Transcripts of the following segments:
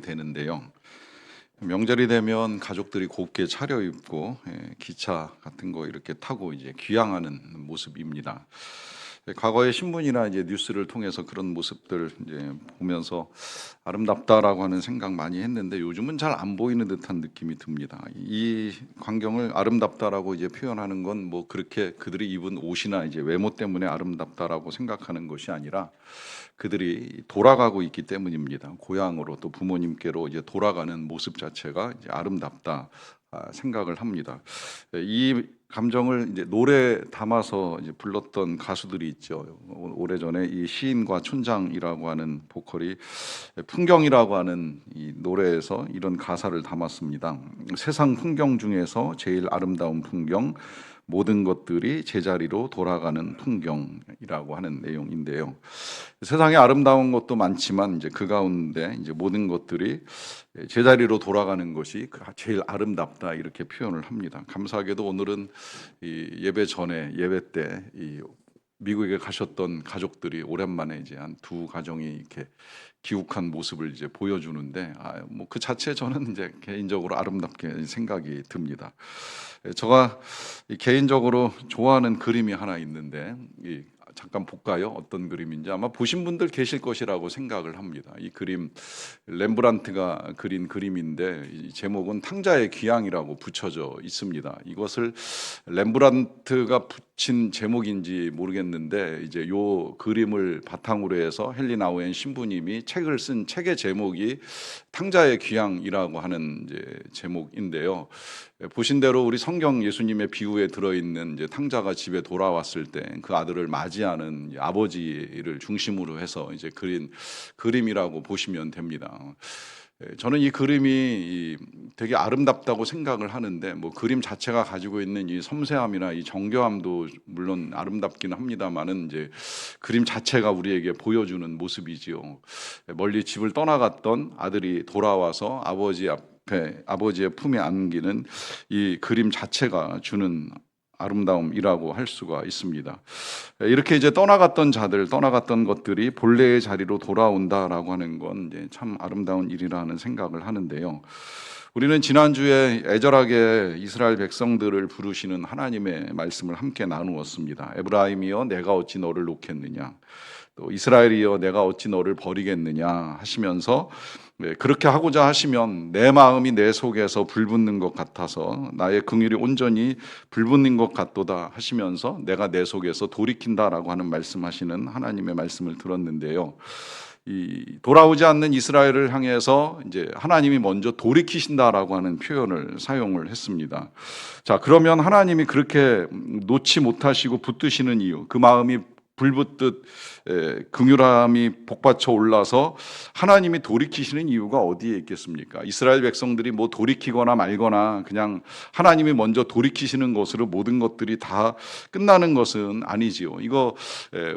되는데요. 명절이 되면 가족들이 곱게 차려입고 기차 같은 거 이렇게 타고 이제 귀향하는 모습입니다. 과거의 신문이나 이제 뉴스를 통해서 그런 모습들 이제 보면서 아름답다라고 하는 생각 많이 했는데 요즘은 잘 안 보이는 듯한 느낌이 듭니다. 이 광경을 아름답다라고 이제 표현하는 건 뭐 그렇게 그들이 입은 옷이나 이제 외모 때문에 아름답다라고 생각하는 것이 아니라 그들이 돌아가고 있기 때문입니다. 고향으로 또 부모님께로 이제 돌아가는 모습 자체가 이제 아름답다 생각을 합니다. 이 감정을 이제 노래 담아서 이제 불렀던 가수들이 있죠. 오래전에 이 시인과 촌장이라고 하는 보컬이 풍경이라고 하는 이 노래에서 이런 가사를 담았습니다. 세상 풍경 중에서 제일 아름다운 풍경, 모든 것들이 제자리로 돌아가는 풍경이라고 하는 내용인데요. 세상에 아름다운 것도 많지만 이제 그 가운데 이제 모든 것들이 제자리로 돌아가는 것이 제일 아름답다 이렇게 표현을 합니다. 감사하게도 오늘은 이 예배 전에 예배 때 이 미국에 가셨던 가족들이 오랜만에 이제 한 두 가정이 이렇게 귀국한 모습을 이제 보여주는데 뭐 그 자체 저는 이제 개인적으로 아름답게 생각이 듭니다. 제가 개인적으로 좋아하는 그림이 하나 있는데 잠깐 볼까요? 어떤 그림인지 아마 보신 분들 계실 것이라고 생각을 합니다. 이 그림 렘브란트가 그린 그림인데 이 제목은 탕자의 귀향이라고 붙여져 있습니다. 이것을 렘브란트가 붙인 제목인지 모르겠는데 이제 요 그림을 바탕으로 해서 헨리 나우엔 신부님이 책을 쓴 책의 제목이 탕자의 귀향이라고 하는 이제 제목인데요. 보신 대로 우리 성경 예수님의 비유에 들어있는 이제 탕자가 집에 돌아왔을 때 그 아들을 맞이하는 아버지를 중심으로 해서 이제 그린 그림이라고 보시면 됩니다. 저는 이 그림이 되게 아름답다고 생각을 하는데 뭐 그림 자체가 가지고 있는 이 섬세함이나 이 정교함도 물론 아름답기는 합니다만은 이제 그림 자체가 우리에게 보여주는 모습이지요. 멀리 집을 떠나갔던 아들이 돌아와서 아버지의 품에 안기는 이 그림 자체가 주는 아름다움이라고 할 수가 있습니다. 이렇게 이제 떠나갔던 것들이 본래의 자리로 돌아온다라고 하는 건 이제 참 아름다운 일이라는 생각을 하는데요. 우리는 지난주에 애절하게 이스라엘 백성들을 부르시는 하나님의 말씀을 함께 나누었습니다. 에브라임이여 내가 어찌 너를 놓겠느냐, 또 이스라엘이여 내가 어찌 너를 버리겠느냐 하시면서 그렇게 하고자 하시면 내 마음이 내 속에서 불붙는 것 같아서 나의 긍휼이 온전히 불붙는 것 같도다 하시면서 내가 내 속에서 돌이킨다라고 하는 말씀하시는 하나님의 말씀을 들었는데요. 이 돌아오지 않는 이스라엘을 향해서 이제 하나님이 먼저 돌이키신다라고 하는 표현을 사용을 했습니다. 자, 그러면 하나님이 그렇게 놓지 못하시고 붙드시는 이유, 그 마음이 불붙듯 긍휼함이 복받쳐 올라서 하나님이 돌이키시는 이유가 어디에 있겠습니까? 이스라엘 백성들이 뭐 돌이키거나 말거나 그냥 하나님이 먼저 돌이키시는 것으로 모든 것들이 다 끝나는 것은 아니지요. 이거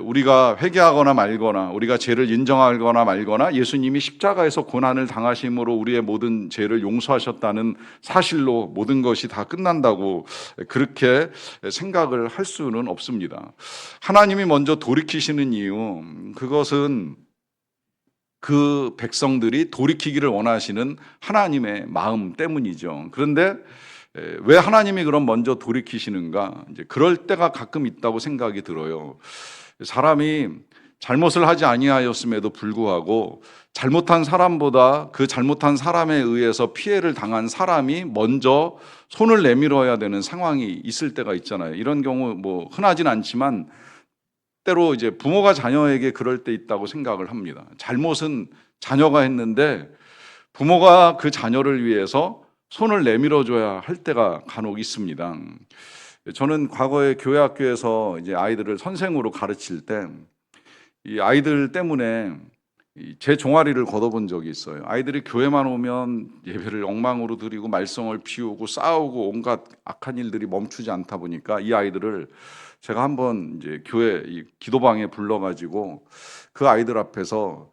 우리가 회개하거나 말거나 우리가 죄를 인정하거나 말거나 예수님이 십자가에서 고난을 당하심으로 우리의 모든 죄를 용서하셨다는 사실로 모든 것이 다 끝난다고 그렇게 생각을 할 수는 없습니다. 하나님이 먼저 돌이키시는 이유, 그것은 그 백성들이 돌이키기를 원하시는 하나님의 마음 때문이죠. 그런데 왜 하나님이 그럼 먼저 돌이키시는가? 이제 그럴 때가 가끔 있다고 생각이 들어요. 사람이 잘못을 하지 아니하였음에도 불구하고 잘못한 사람보다 그 잘못한 사람에 의해서 피해를 당한 사람이 먼저 손을 내밀어야 되는 상황이 있을 때가 있잖아요. 이런 경우 뭐 흔하진 않지만 때로 이제 부모가 자녀에게 그럴 때 있다고 생각을 합니다. 잘못은 자녀가 했는데 부모가 그 자녀를 위해서 손을 내밀어 줘야 할 때가 간혹 있습니다. 저는 과거에 교회 학교에서 이제 아이들을 선생으로 가르칠 때 이 아이들 때문에 제 종아리를 걷어본 적이 있어요. 아이들이 교회만 오면 예배를 엉망으로 드리고 말썽을 피우고 싸우고 온갖 악한 일들이 멈추지 않다 보니까 이 아이들을 제가 한번 이제 교회 이 기도방에 불러가지고 그 아이들 앞에서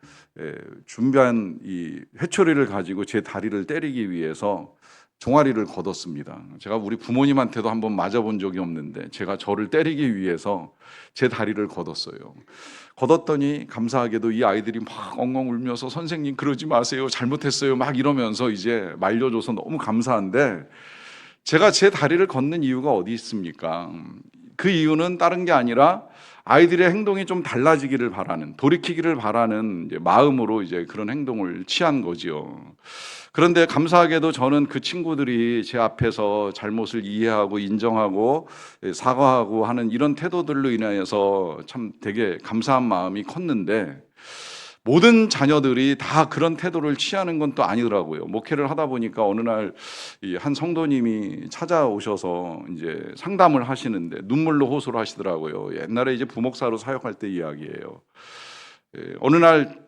준비한 이 회초리를 가지고 제 다리를 때리기 위해서 종아리를 걷었습니다. 제가 우리 부모님한테도 한번 맞아본 적이 없는데 제가 저를 때리기 위해서 제 다리를 걷었어요. 걷었더니 감사하게도 이 아이들이 막 엉엉 울면서 선생님 그러지 마세요, 잘못했어요, 막 이러면서 이제 말려줘서 너무 감사한데, 제가 제 다리를 걷는 이유가 어디 있습니까? 그 이유는 다른 게 아니라 아이들의 행동이 좀 달라지기를 바라는, 돌이키기를 바라는 이제 마음으로 이제 그런 행동을 취한 거지요. 그런데 감사하게도 저는 그 친구들이 제 앞에서 잘못을 이해하고 인정하고 사과하고 하는 이런 태도들로 인하여서 참 되게 감사한 마음이 컸는데, 모든 자녀들이 다 그런 태도를 취하는 건 또 아니더라고요. 목회를 하다 보니까 어느 날 한 성도님이 찾아오셔서 이제 상담을 하시는데 눈물로 호소를 하시더라고요. 옛날에 이제 부목사로 사역할 때 이야기예요. 어느 날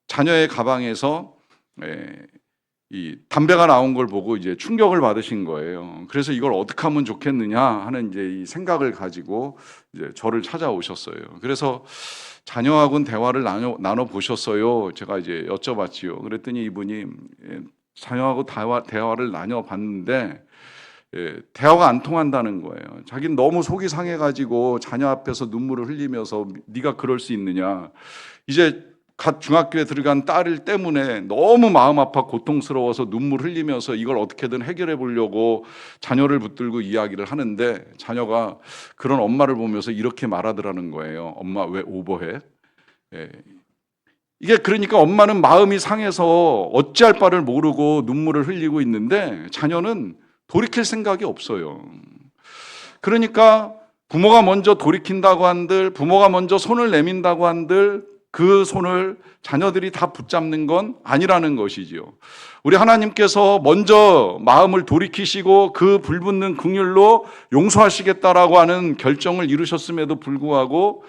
자녀의 가방에서 이 담배가 나온 걸 보고 이제 충격을 받으신 거예요. 그래서 이걸 어떻게 하면 좋겠느냐 하는 이제 이 생각을 가지고 이제 저를 찾아오셨어요. 그래서 자녀하고는 대화를 나눠 보셨어요? 제가 이제 여쭤봤지요. 그랬더니 이분이 자녀하고 대화를 나눠 봤는데 대화가 안 통한다는 거예요. 자기는 너무 속이 상해가지고 자녀 앞에서 눈물을 흘리면서 네가 그럴 수 있느냐. 이제 갓 중학교에 들어간 딸 때문에 너무 마음 아파 고통스러워서 눈물 흘리면서 이걸 어떻게든 해결해 보려고 자녀를 붙들고 이야기를 하는데, 자녀가 그런 엄마를 보면서 이렇게 말하더라는 거예요. 엄마 왜 오버해? 이게 그러니까 엄마는 마음이 상해서 어찌할 바를 모르고 눈물을 흘리고 있는데 자녀는 돌이킬 생각이 없어요. 그러니까 부모가 먼저 돌이킨다고 한들, 부모가 먼저 손을 내민다고 한들 그 손을 자녀들이 다 붙잡는 건 아니라는 것이지요. 우리 하나님께서 먼저 마음을 돌이키시고 그 불붙는 긍휼로 용서하시겠다라고 하는 결정을 이루셨음에도 불구하고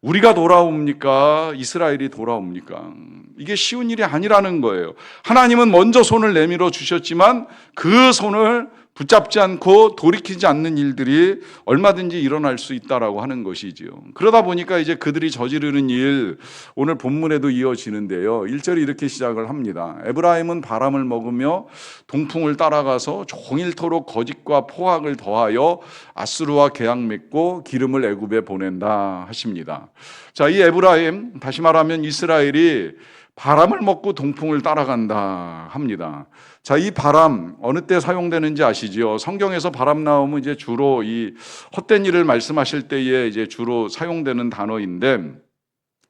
우리가 돌아옵니까? 이스라엘이 돌아옵니까? 이게 쉬운 일이 아니라는 거예요. 하나님은 먼저 손을 내밀어 주셨지만 그 손을 붙잡지 않고 돌이키지 않는 일들이 얼마든지 일어날 수 있다라고 하는 것이지요. 그러다 보니까 이제 그들이 저지르는 일, 오늘 본문에도 이어지는데요. 1절이 이렇게 시작을 합니다. 에브라임은 바람을 먹으며 동풍을 따라가서 종일토록 거짓과 포악을 더하여 아수르와 계약 맺고 기름을 애굽에 보낸다 하십니다. 자, 이 에브라임, 다시 말하면 이스라엘이 바람을 먹고 동풍을 따라간다 합니다. 자, 이 바람 어느 때 사용되는지 아시죠? 성경에서 바람 나오면 이제 주로 이 헛된 일을 말씀하실 때에 이제 주로 사용되는 단어인데,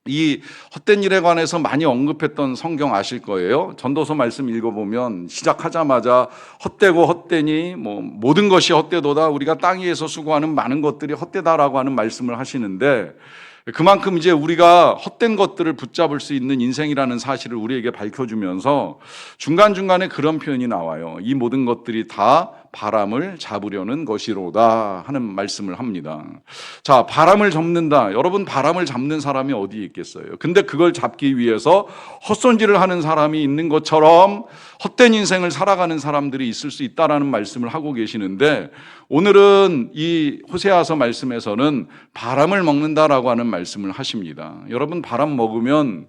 이 헛된 일에 관해서 많이 언급했던 성경 아실 거예요. 전도서 말씀 읽어보면 시작하자마자 헛되고 헛되니 뭐 모든 것이 헛되도다, 우리가 땅 위에서 수고하는 많은 것들이 헛되다라고 하는 말씀을 하시는데, 그만큼 이제 우리가 헛된 것들을 붙잡을 수 있는 인생이라는 사실을 우리에게 밝혀주면서 중간중간에 그런 표현이 나와요. 이 모든 것들이 다 바람을 잡으려는 것이로다 하는 말씀을 합니다. 자, 바람을 잡는다. 여러분, 바람을 잡는 사람이 어디 있겠어요? 근데 그걸 잡기 위해서 헛손질을 하는 사람이 있는 것처럼 헛된 인생을 살아가는 사람들이 있을 수 있다라는 말씀을 하고 계시는데, 오늘은 이 호세아서 말씀에서는 바람을 먹는다라고 하는 말씀을 하십니다. 여러분, 바람 먹으면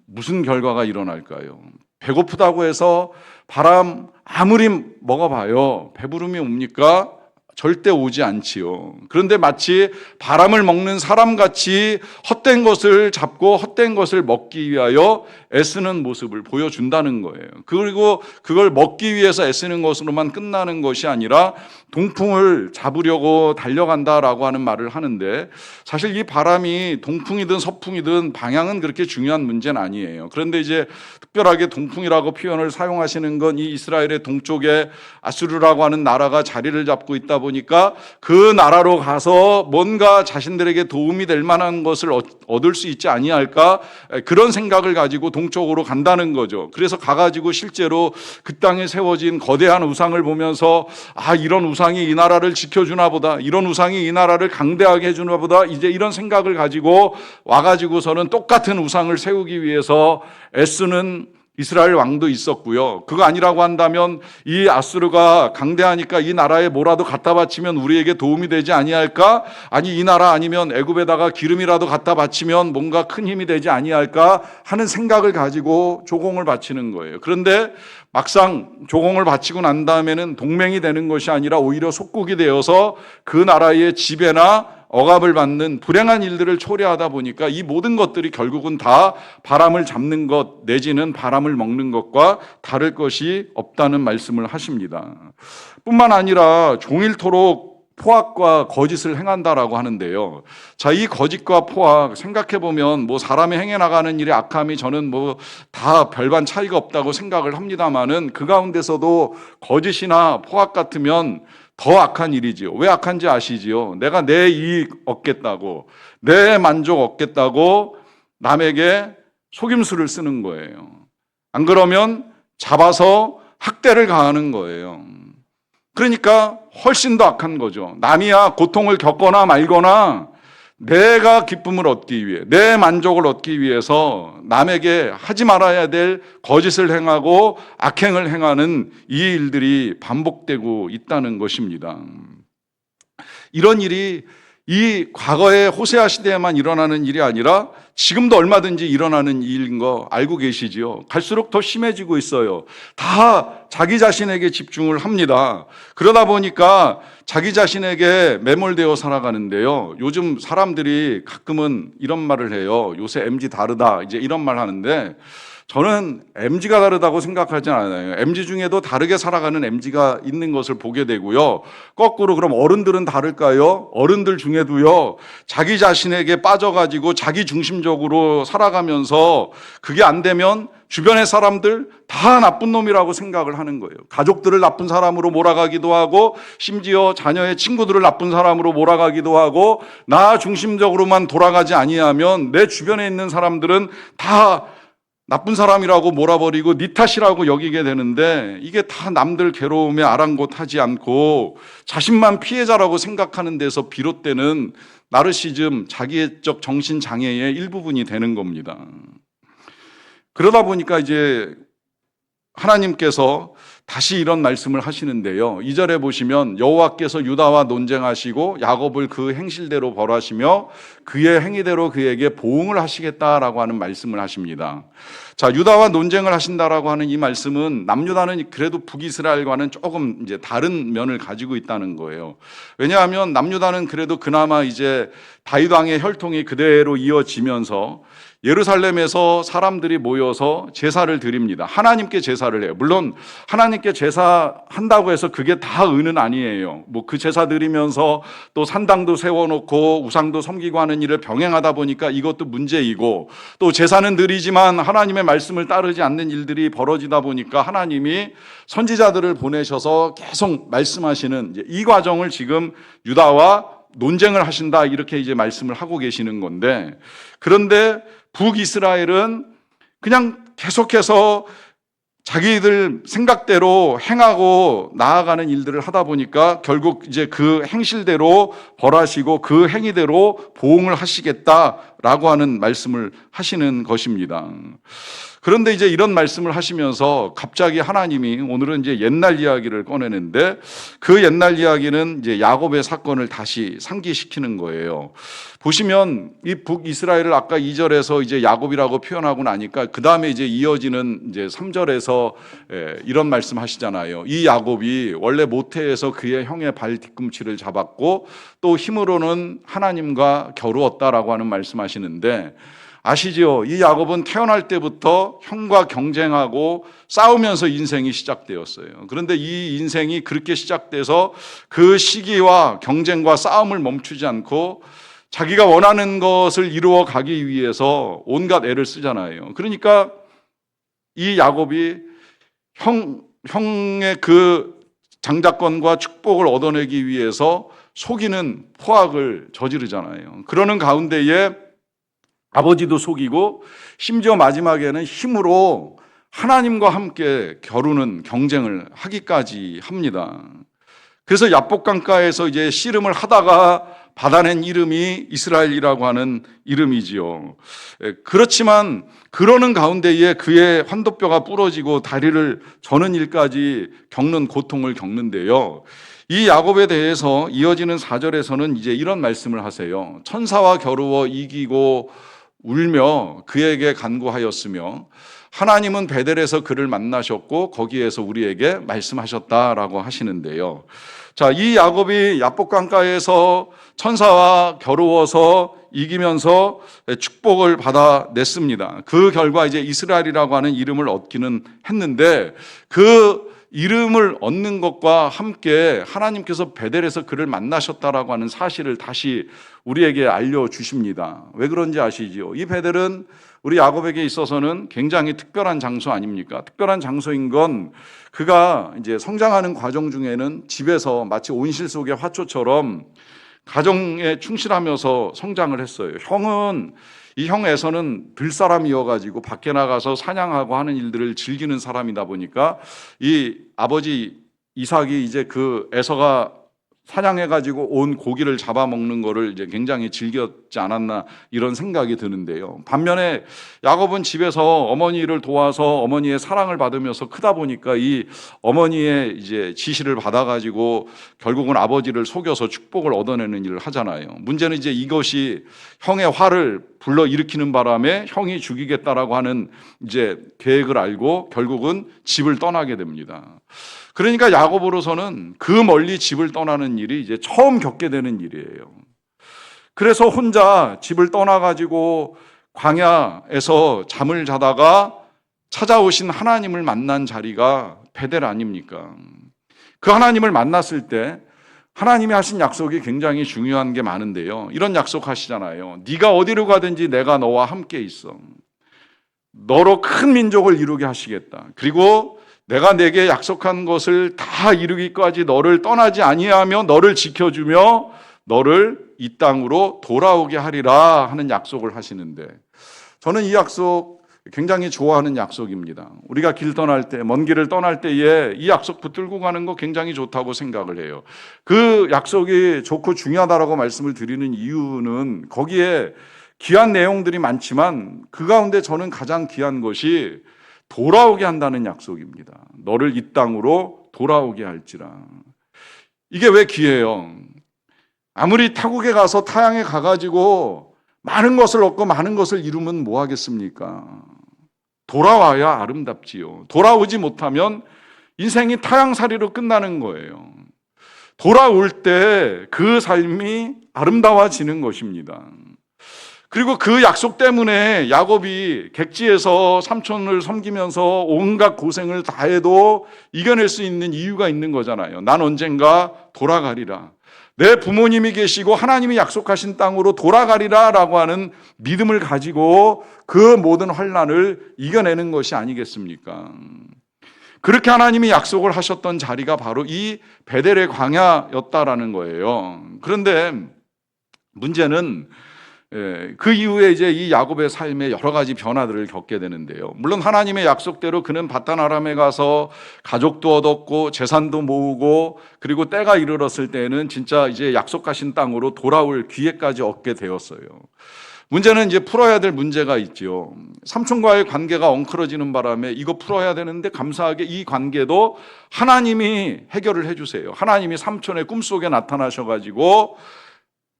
무슨 결과가 일어날까요? 배고프다고 해서 바람 아무리 먹어봐요, 배부름이 옵니까? 절대 오지 않지요. 그런데 마치 바람을 먹는 사람같이 헛된 것을 잡고 헛된 것을 먹기 위하여 애쓰는 모습을 보여준다는 거예요. 그리고 그걸 먹기 위해서 애쓰는 것으로만 끝나는 것이 아니라 동풍을 잡으려고 달려간다라고 하는 말을 하는데, 사실 이 바람이 동풍이든 서풍이든 방향은 그렇게 중요한 문제는 아니에요. 그런데 이제 특별하게 동풍이라고 표현을 사용하시는 건 이 이스라엘의 동쪽에 아수르라고 하는 나라가 자리를 잡고 있다 보니까 그 나라로 가서 뭔가 자신들에게 도움이 될 만한 것을 얻을 수 있지 아니할까, 그런 생각을 가지고 동쪽으로 간다는 거죠. 그래서 가가지고 실제로 그 땅에 세워진 거대한 우상을 보면서 이런 우상이 이 나라를 지켜주나 보다, 이런 우상이 이 나라를 강대하게 해주나 보다, 이제 이런 생각을 가지고 와가지고서는 똑같은 우상을 세우기 위해서 애쓰는 이스라엘 왕도 있었고요. 그거 아니라고 한다면 이 아수르가 강대하니까 이 나라에 뭐라도 갖다 바치면 우리에게 도움이 되지 아니할까? 아니 이 나라 아니면 애굽에다가 기름이라도 갖다 바치면 뭔가 큰 힘이 되지 아니할까 하는 생각을 가지고 조공을 바치는 거예요. 그런데 막상 조공을 바치고 난 다음에는 동맹이 되는 것이 아니라 오히려 속국이 되어서 그 나라의 지배나 억압을 받는 불행한 일들을 초래하다 보니까 이 모든 것들이 결국은 다 바람을 잡는 것 내지는 바람을 먹는 것과 다를 것이 없다는 말씀을 하십니다. 뿐만 아니라 종일토록 포악과 거짓을 행한다라고 하는데요. 자, 이 거짓과 포악 생각해 보면 뭐 사람이 행해 나가는 일의 악함이 저는 뭐 다 별반 차이가 없다고 생각을 합니다만은 그 가운데서도 거짓이나 포악 같으면 더 악한 일이지요. 왜 악한지 아시지요? 내가 내 이익 얻겠다고, 내 만족 얻겠다고 남에게 속임수를 쓰는 거예요. 안 그러면 잡아서 학대를 가하는 거예요. 그러니까 훨씬 더 악한 거죠. 남이야 고통을 겪거나 말거나 내가 기쁨을 얻기 위해, 내 만족을 얻기 위해서 남에게 하지 말아야 될 거짓을 행하고 악행을 행하는 이 일들이 반복되고 있다는 것입니다. 이런 일이 이 과거의 호세아 시대에만 일어나는 일이 아니라 지금도 얼마든지 일어나는 일인 거 알고 계시지요? 갈수록 더 심해지고 있어요. 다 자기 자신에게 집중을 합니다. 그러다 보니까 자기 자신에게 매몰되어 살아가는데요. 요즘 사람들이 가끔은 이런 말을 해요. 요새 MZ 다르다. 이제 이런 말 하는데 저는 MZ가 다르다고 생각하지 않아요. MZ 중에도 다르게 살아가는 MZ가 있는 것을 보게 되고요. 거꾸로 그럼 어른들은 다를까요? 어른들 중에도요. 자기 자신에게 빠져가지고 자기 중심적으로 살아가면서 그게 안 되면 주변의 사람들 다 나쁜 놈이라고 생각을 하는 거예요. 가족들을 나쁜 사람으로 몰아가기도 하고 심지어 자녀의 친구들을 나쁜 사람으로 몰아가기도 하고 나 중심적으로만 돌아가지 아니하면 내 주변에 있는 사람들은 다 나쁜 사람이라고 몰아버리고 네 탓이라고 여기게 되는데 이게 다 남들 괴로움에 아랑곳하지 않고 자신만 피해자라고 생각하는 데서 비롯되는 나르시즘, 자기애적 정신장애의 일부분이 되는 겁니다. 그러다 보니까 이제 하나님께서 다시 이런 말씀을 하시는데요. 2절에 보시면 여호와께서 유다와 논쟁하시고 야곱을 그 행실대로 벌하시며 그의 행위대로 그에게 보응을 하시겠다라고 하는 말씀을 하십니다. 자, 유다와 논쟁을 하신다라고 하는 이 말씀은 남유다는 그래도 북이스라엘과는 조금 이제 다른 면을 가지고 있다는 거예요. 왜냐하면 남유다는 그래도 그나마 이제 다윗 왕의 혈통이 그대로 이어지면서 예루살렘에서 사람들이 모여서 제사를 드립니다. 하나님께 제사를 해요. 물론 하나님께 제사한다고 해서 그게 다 의는 아니에요. 뭐 그 제사 드리면서 또 산당도 세워놓고 우상도 섬기고 하는 일을 병행하다 보니까 이것도 문제이고 또 제사는 드리지만 하나님의 말씀을 따르지 않는 일들이 벌어지다 보니까 하나님이 선지자들을 보내셔서 계속 말씀하시는 이 과정을 지금 유다와 논쟁을 하신다 이렇게 이제 말씀을 하고 계시는 건데 그런데 북이스라엘은 그냥 계속해서 자기들 생각대로 행하고 나아가는 일들을 하다 보니까 결국 이제 그 행실대로 벌하시고 그 행위대로 보응을 하시겠다라고 하는 말씀을 하시는 것입니다. 그런데 이제 이런 말씀을 하시면서 갑자기 하나님이 오늘은 이제 옛날 이야기를 꺼내는데 그 옛날 이야기는 이제 야곱의 사건을 다시 상기시키는 거예요. 보시면 이 북이스라엘을 아까 2절에서 이제 야곱이라고 표현하고 나니까 그 다음에 이제 이어지는 이제 3절에서 이런 말씀 하시잖아요. 이 야곱이 원래 모태에서 그의 형의 발 뒤꿈치를 잡았고 또 힘으로는 하나님과 겨루었다라고 하는 말씀하시는데 아시죠? 이 야곱은 태어날 때부터 형과 경쟁하고 싸우면서 인생이 시작되었어요. 그런데 이 인생이 그렇게 시작돼서 그 시기와 경쟁과 싸움을 멈추지 않고 자기가 원하는 것을 이루어 가기 위해서 온갖 애를 쓰잖아요. 그러니까 이 야곱이 형의 그 장자권과 축복을 얻어내기 위해서 속이는 포악을 저지르잖아요. 그러는 가운데에 아버지도 속이고 심지어 마지막에는 힘으로 하나님과 함께 겨루는 경쟁을 하기까지 합니다. 그래서 야복강가에서 이제 씨름을 하다가 받아낸 이름이 이스라엘이라고 하는 이름이지요. 그렇지만 그러는 가운데에 그의 환도뼈가 부러지고 다리를 저는 일까지 겪는 고통을 겪는데요. 이 야곱에 대해서 이어지는 4절에서는 이제 이런 말씀을 하세요. 천사와 겨루어 이기고 울며 그에게 간구하였으며 하나님은 베델에서 그를 만나셨고 거기에서 우리에게 말씀하셨다라고 하시는데요. 자, 이 야곱이 야복강가에서 천사와 겨루어서 이기면서 축복을 받아냈습니다. 그 결과 이제 이스라엘이라고 하는 이름을 얻기는 했는데 그 이름을 얻는 것과 함께 하나님께서 베델에서 그를 만나셨다라고 하는 사실을 다시 우리에게 알려주십니다. 왜 그런지 아시지요? 이 베델은 우리 야곱에게 있어서는 굉장히 특별한 장소 아닙니까? 특별한 장소인 건 그가 이제 성장하는 과정 중에는 집에서 마치 온실 속의 화초처럼 가정에 충실하면서 성장을 했어요. 이 형 에서는 들사람이어가지고 밖에 나가서 사냥하고 하는 일들을 즐기는 사람이다 보니까 이 아버지 이삭이 이제 그 에서가 사냥해가지고 온 고기를 잡아먹는 거를 이제 굉장히 즐겼지 않았나 이런 생각이 드는데요. 반면에 야곱은 집에서 어머니를 도와서 어머니의 사랑을 받으면서 크다 보니까 이 어머니의 이제 지시를 받아가지고 결국은 아버지를 속여서 축복을 얻어내는 일을 하잖아요. 문제는 이제 이것이 형의 화를 불러 일으키는 바람에 형이 죽이겠다라고 하는 이제 계획을 알고 결국은 집을 떠나게 됩니다. 그러니까 야곱으로서는 그 멀리 집을 떠나는 일이 이제 처음 겪게 되는 일이에요. 그래서 혼자 집을 떠나가지고 광야에서 잠을 자다가 찾아오신 하나님을 만난 자리가 베델 아닙니까? 그 하나님을 만났을 때 하나님이 하신 약속이 굉장히 중요한 게 많은데요. 이런 약속 하시잖아요. 네가 어디로 가든지 내가 너와 함께 있어. 너로 큰 민족을 이루게 하시겠다. 그리고 내가 내게 약속한 것을 다 이루기까지 너를 떠나지 아니하며 너를 지켜주며 너를 이 땅으로 돌아오게 하리라 하는 약속을 하시는데 저는 이 약속 굉장히 좋아하는 약속입니다. 우리가 길 떠날 때, 먼 길을 떠날 때에 이 약속 붙들고 가는 거 굉장히 좋다고 생각을 해요. 그 약속이 좋고 중요하다라고 말씀을 드리는 이유는 거기에 귀한 내용들이 많지만 그 가운데 저는 가장 귀한 것이 돌아오게 한다는 약속입니다. 너를 이 땅으로 돌아오게 할지라. 이게 왜 귀해요? 아무리 타국에 가서 타향에 가가지고 많은 것을 얻고 많은 것을 이루면 뭐 하겠습니까? 돌아와야 아름답지요. 돌아오지 못하면 인생이 타향살이로 끝나는 거예요. 돌아올 때 그 삶이 아름다워지는 것입니다. 그리고 그 약속 때문에 야곱이 객지에서 삼촌을 섬기면서 온갖 고생을 다 해도 이겨낼 수 있는 이유가 있는 거잖아요. 난 언젠가 돌아가리라. 내 부모님이 계시고 하나님이 약속하신 땅으로 돌아가리라 라고 하는 믿음을 가지고 그 모든 환난을 이겨내는 것이 아니겠습니까? 그렇게 하나님이 약속을 하셨던 자리가 바로 이 베델의 광야였다라는 거예요. 그런데 문제는 그 이후에 이제 이 야곱의 삶에 여러 가지 변화들을 겪게 되는데요. 물론 하나님의 약속대로 그는 바단 아람에 가서 가족도 얻었고 재산도 모으고 그리고 때가 이르렀을 때는 진짜 이제 약속하신 땅으로 돌아올 기회까지 얻게 되었어요. 문제는 이제 풀어야 될 문제가 있죠. 삼촌과의 관계가 엉클어지는 바람에 이거 풀어야 되는데 감사하게 이 관계도 하나님이 해결을 해주세요. 하나님이 삼촌의 꿈속에 나타나셔가지고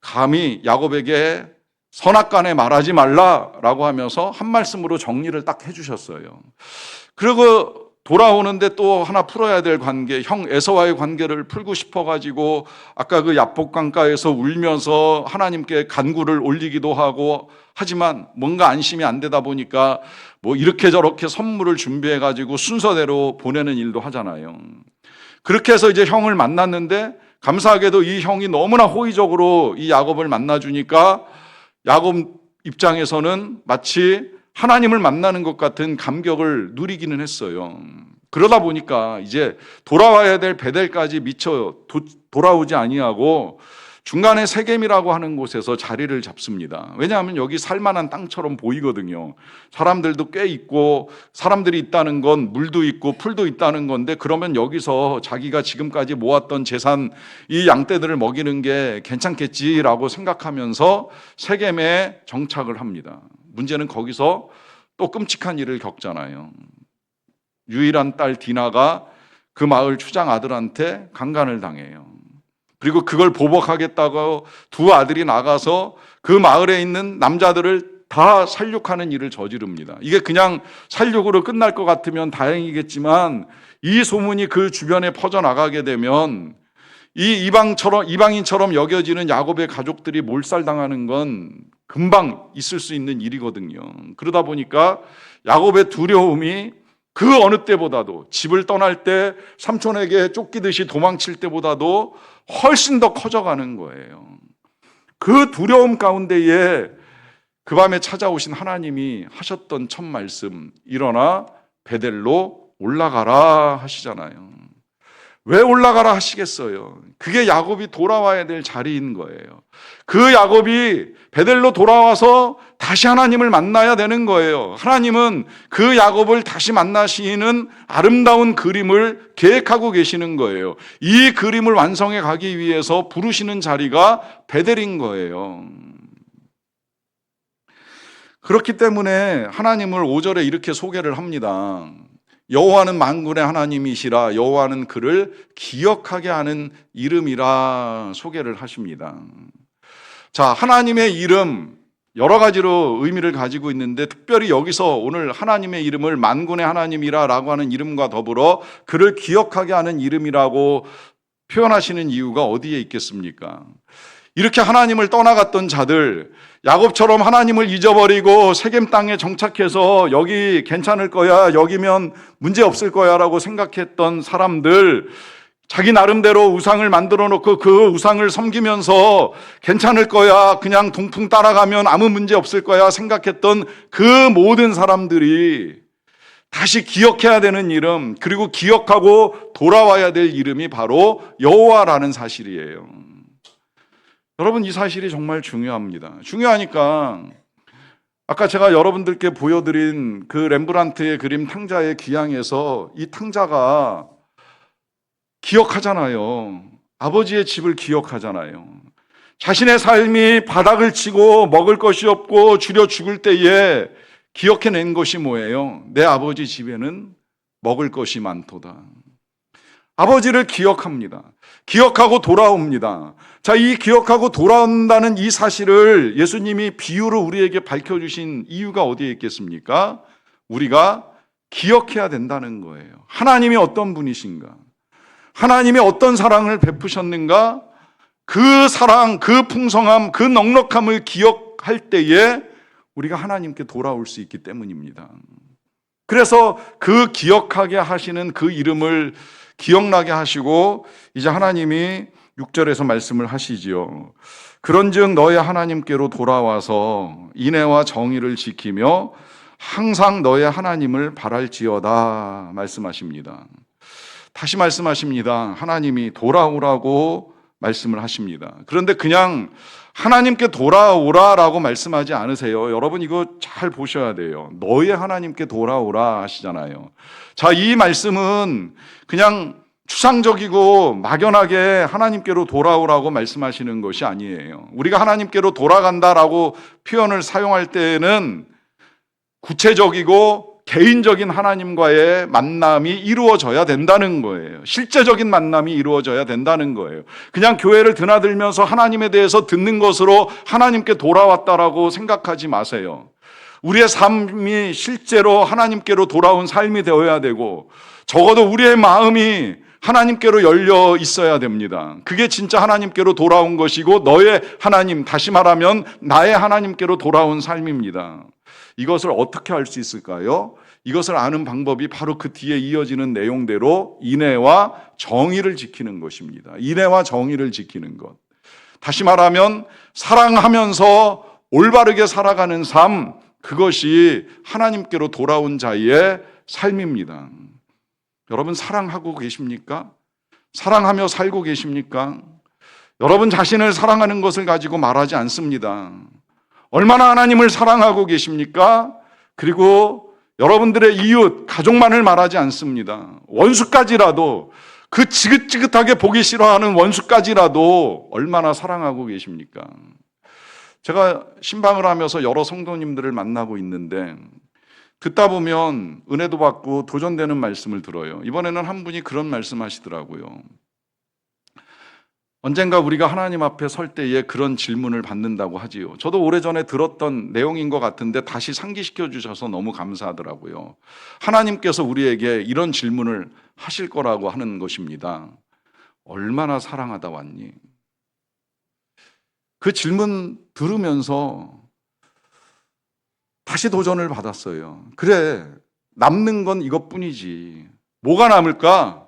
감히 야곱에게 선악간에 말하지 말라라고 하면서 한 말씀으로 정리를 딱 해주셨어요. 그리고 돌아오는데 또 하나 풀어야 될 관계, 형 에서와의 관계를 풀고 싶어가지고 아까 그 야복강가에서 울면서 하나님께 간구를 올리기도 하고 하지만 뭔가 안심이 안 되다 보니까 뭐 이렇게 저렇게 선물을 준비해가지고 순서대로 보내는 일도 하잖아요. 그렇게 해서 이제 형을 만났는데 감사하게도 이 형이 너무나 호의적으로 이 야곱을 만나주니까 야곱 입장에서는 마치 하나님을 만나는 것 같은 감격을 누리기는 했어요. 그러다 보니까 이제 돌아와야 될 베델까지 미처 돌아오지 아니하고 중간에 세겜이라고 하는 곳에서 자리를 잡습니다. 왜냐하면 여기 살만한 땅처럼 보이거든요. 사람들도 꽤 있고 사람들이 있다는 건 물도 있고 풀도 있다는 건데, 그러면 여기서 자기가 지금까지 모았던 재산, 이 양떼들을 먹이는 게 괜찮겠지라고 생각하면서 세겜에 정착을 합니다. 문제는 거기서 또 끔찍한 일을 겪잖아요. 유일한 딸 디나가 그 마을 추장 아들한테 강간을 당해요. 그리고 그걸 보복하겠다고 두 아들이 나가서 그 마을에 있는 남자들을 다 살육하는 일을 저지릅니다. 이게 그냥 살육으로 끝날 것 같으면 다행이겠지만, 이 소문이 그 주변에 퍼져나가게 되면 이 이방인처럼 여겨지는 야곱의 가족들이 몰살당하는 건 금방 있을 수 있는 일이거든요. 그러다 보니까 야곱의 두려움이 그 어느 때보다도, 집을 떠날 때 삼촌에게 쫓기듯이 도망칠 때보다도 훨씬 더 커져가는 거예요. 그 두려움 가운데에 그 밤에 찾아오신 하나님이 하셨던 첫 말씀, 일어나 베델로 올라가라 하시잖아요. 왜 올라가라 하시겠어요? 그게 야곱이 돌아와야 될 자리인 거예요. 그 야곱이 베델로 돌아와서 다시 하나님을 만나야 되는 거예요. 하나님은 그 야곱을 다시 만나시는 아름다운 그림을 계획하고 계시는 거예요. 이 그림을 완성해 가기 위해서 부르시는 자리가 베델인 거예요. 그렇기 때문에 하나님을 5절에 이렇게 소개를 합니다. 여호와는 만군의 하나님이시라, 여호와는 그를 기억하게 하는 이름이라 소개를 하십니다. 자, 하나님의 이름 여러 가지로 의미를 가지고 있는데, 특별히 여기서 오늘 하나님의 이름을 만군의 하나님이라라고 하는 이름과 더불어 그를 기억하게 하는 이름이라고 표현하시는 이유가 어디에 있겠습니까? 이렇게 하나님을 떠나갔던 자들, 야곱처럼 하나님을 잊어버리고 세겜 땅에 정착해서 여기 괜찮을 거야, 여기면 문제 없을 거야 라고 생각했던 사람들, 자기 나름대로 우상을 만들어 놓고 그 우상을 섬기면서 괜찮을 거야, 그냥 동풍 따라가면 아무 문제 없을 거야 생각했던 그 모든 사람들이 다시 기억해야 되는 이름, 그리고 기억하고 돌아와야 될 이름이 바로 여호와라는 사실이에요. 여러분, 이 사실이 정말 중요합니다. 중요하니까 아까 제가 여러분들께 보여드린 그 렘브란트의 그림 탕자의 귀향에서 이 탕자가 기억하잖아요. 아버지의 집을 기억하잖아요. 자신의 삶이 바닥을 치고 먹을 것이 없고 주려 죽을 때에 기억해낸 것이 뭐예요? 내 아버지 집에는 먹을 것이 많도다. 아버지를 기억합니다. 기억하고 돌아옵니다. 자, 이 기억하고 돌아온다는 이 사실을 예수님이 비유로 우리에게 밝혀주신 이유가 어디에 있겠습니까? 우리가 기억해야 된다는 거예요. 하나님이 어떤 분이신가? 하나님이 어떤 사랑을 베푸셨는가? 그 사랑, 그 풍성함, 그 넉넉함을 기억할 때에 우리가 하나님께 돌아올 수 있기 때문입니다. 그래서 그 기억하게 하시는 그 이름을 기억나게 하시고, 이제 하나님이 6절에서 말씀을 하시지요. 그런즉 너의 하나님께로 돌아와서 인애와 정의를 지키며 항상 너의 하나님을 바랄지어다 말씀하십니다. 다시 말씀하십니다. 하나님이 돌아오라고 말씀을 하십니다. 그런데 그냥 하나님께 돌아오라라고 말씀하지 않으세요. 여러분, 이거 잘 보셔야 돼요. 너의 하나님께 돌아오라 하시잖아요. 자, 이 말씀은 그냥 추상적이고 막연하게 하나님께로 돌아오라고 말씀하시는 것이 아니에요. 우리가 하나님께로 돌아간다라고 표현을 사용할 때에는 구체적이고 개인적인 하나님과의 만남이 이루어져야 된다는 거예요. 실제적인 만남이 이루어져야 된다는 거예요. 그냥 교회를 드나들면서 하나님에 대해서 듣는 것으로 하나님께 돌아왔다라고 생각하지 마세요. 우리의 삶이 실제로 하나님께로 돌아온 삶이 되어야 되고, 적어도 우리의 마음이 하나님께로 열려 있어야 됩니다. 그게 진짜 하나님께로 돌아온 것이고, 너의 하나님, 다시 말하면 나의 하나님께로 돌아온 삶입니다. 이것을 어떻게 알 수 있을까요? 이것을 아는 방법이 바로 그 뒤에 이어지는 내용대로 인애와 정의를 지키는 것입니다. 인애와 정의를 지키는 것. 다시 말하면 사랑하면서 올바르게 살아가는 삶, 그것이 하나님께로 돌아온 자의 삶입니다. 여러분, 사랑하고 계십니까? 사랑하며 살고 계십니까? 여러분 자신을 사랑하는 것을 가지고 말하지 않습니다. 얼마나 하나님을 사랑하고 계십니까? 그리고 여러분들의 이웃, 가족만을 말하지 않습니다. 원수까지라도, 그 지긋지긋하게 보기 싫어하는 원수까지라도 얼마나 사랑하고 계십니까? 제가 신방을 하면서 여러 성도님들을 만나고 있는데 듣다 보면 은혜도 받고 도전되는 말씀을 들어요. 이번에는 한 분이 그런 말씀 하시더라고요. 언젠가 우리가 하나님 앞에 설 때에 그런 질문을 받는다고 하지요. 저도 오래전에 들었던 내용인 것 같은데 다시 상기시켜 주셔서 너무 감사하더라고요. 하나님께서 우리에게 이런 질문을 하실 거라고 하는 것입니다. 얼마나 사랑하다 왔니? 그 질문 들으면서 다시 도전을 받았어요. 그래, 남는 건 이것뿐이지. 뭐가 남을까?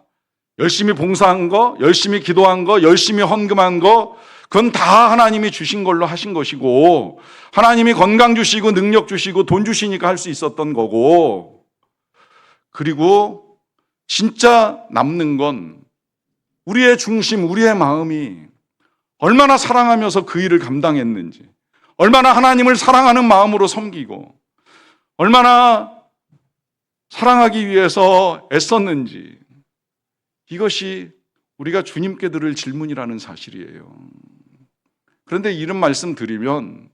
열심히 봉사한 거, 열심히 기도한 거, 열심히 헌금한 거, 그건 다 하나님이 주신 걸로 하신 것이고, 하나님이 건강 주시고 능력 주시고 돈 주시니까 할 수 있었던 거고, 그리고 진짜 남는 건 우리의 중심, 우리의 마음이 얼마나 사랑하면서 그 일을 감당했는지, 얼마나 하나님을 사랑하는 마음으로 섬기고, 얼마나 사랑하기 위해서 애썼는지, 이것이 우리가 주님께 들을 질문이라는 사실이에요. 그런데 이런 말씀 드리면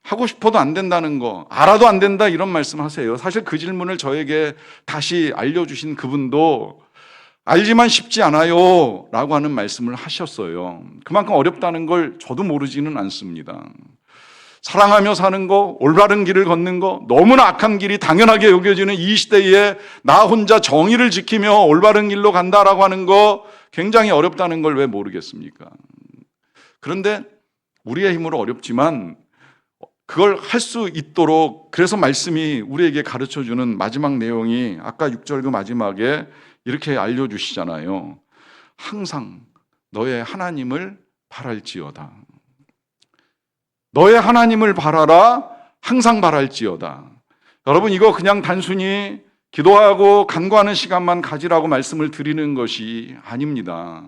하고 싶어도 안 된다는 거, 알아도 안 된다 이런 말씀 하세요. 사실 그 질문을 저에게 다시 알려주신 그분도 알지만 쉽지 않아요 라고 하는 말씀을 하셨어요. 그만큼 어렵다는 걸 저도 모르지는 않습니다. 사랑하며 사는 거, 올바른 길을 걷는 거, 너무나 악한 길이 당연하게 여겨지는 이 시대에 나 혼자 정의를 지키며 올바른 길로 간다라고 하는 거 굉장히 어렵다는 걸 왜 모르겠습니까? 그런데 우리의 힘으로 어렵지만 그걸 할 수 있도록, 그래서 말씀이 우리에게 가르쳐주는 마지막 내용이 아까 6절 그 마지막에 이렇게 알려주시잖아요. 항상 너의 하나님을 바랄지어다. 너의 하나님을 바라라. 항상 바랄지어다. 여러분, 이거 그냥 단순히 기도하고 간구하는 시간만 가지라고 말씀을 드리는 것이 아닙니다.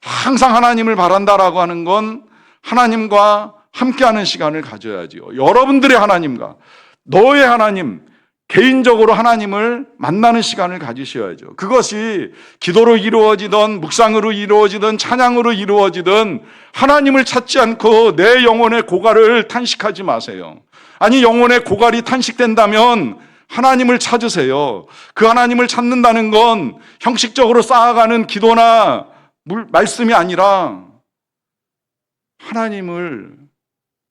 항상 하나님을 바란다라고 하는 건 하나님과 함께하는 시간을 가져야지요. 여러분들의 하나님과 너의 하나님, 개인적으로 하나님을 만나는 시간을 가지셔야죠. 그것이 기도로 이루어지든 묵상으로 이루어지든 찬양으로 이루어지든 하나님을 찾지 않고 내 영혼의 고갈을 탄식하지 마세요. 아니, 영혼의 고갈이 탄식된다면 하나님을 찾으세요. 그 하나님을 찾는다는 건 형식적으로 쌓아가는 기도나 말씀이 아니라 하나님을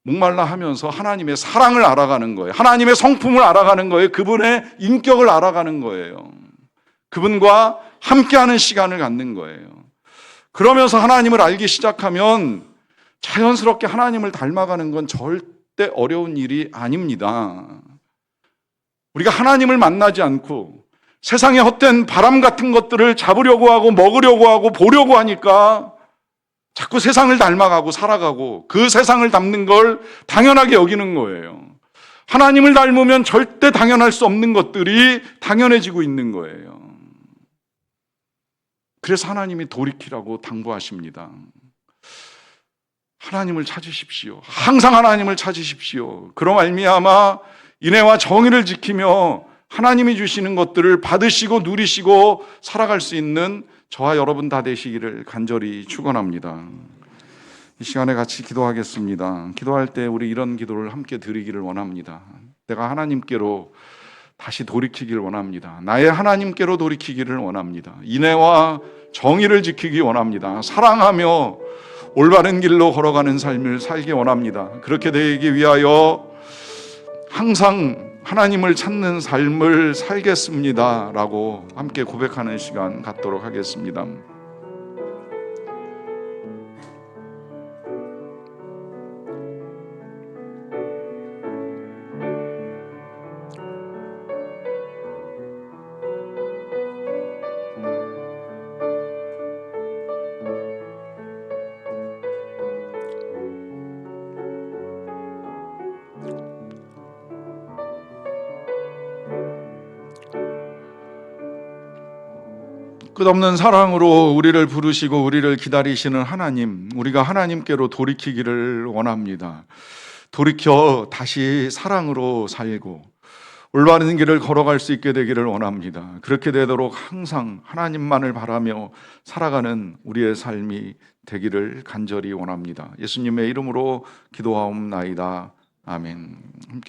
목말라 하면서 하나님의 사랑을 알아가는 거예요. 하나님의 성품을 알아가는 거예요. 그분의 인격을 알아가는 거예요. 그분과 함께하는 시간을 갖는 거예요. 그러면서 하나님을 알기 시작하면 자연스럽게 하나님을 닮아가는 건 절대 어려운 일이 아닙니다. 우리가 하나님을 만나지 않고 세상의 헛된 바람 같은 것들을 잡으려고 하고 먹으려고 하고 보려고 하니까 자꾸 세상을 닮아가고 살아가고 그 세상을 닮는 걸 당연하게 여기는 거예요. 하나님을 닮으면 절대 당연할 수 없는 것들이 당연해지고 있는 거예요. 그래서 하나님이 돌이키라고 당부하십니다. 하나님을 찾으십시오. 항상 하나님을 찾으십시오. 그럼 말미암아 인애와 정의를 지키며 하나님이 주시는 것들을 받으시고 누리시고 살아갈 수 있는 저와 여러분 다 되시기를 간절히 축원합니다. 이 시간에 같이 기도하겠습니다. 기도할 때 우리 이런 기도를 함께 드리기를 원합니다. 내가 하나님께로 다시 돌이키기를 원합니다. 나의 하나님께로 돌이키기를 원합니다. 인애와 정의를 지키기 원합니다. 사랑하며 올바른 길로 걸어가는 삶을 살기 원합니다. 그렇게 되기 위하여 항상 하나님을 찾는 삶을 살겠습니다 라고 함께 고백하는 시간 갖도록 하겠습니다. 끝없는 사랑으로 우리를 부르시고 우리를 기다리시는 하나님, 우리가 하나님께로 돌이키기를 원합니다. 돌이켜 다시 사랑으로 살고 올바른 길을 걸어갈 수 있게 되기를 원합니다. 그렇게 되도록 항상 하나님만을 바라며 살아가는 우리의 삶이 되기를 간절히 원합니다. 예수님의 이름으로 기도하옵나이다. 아멘. 함께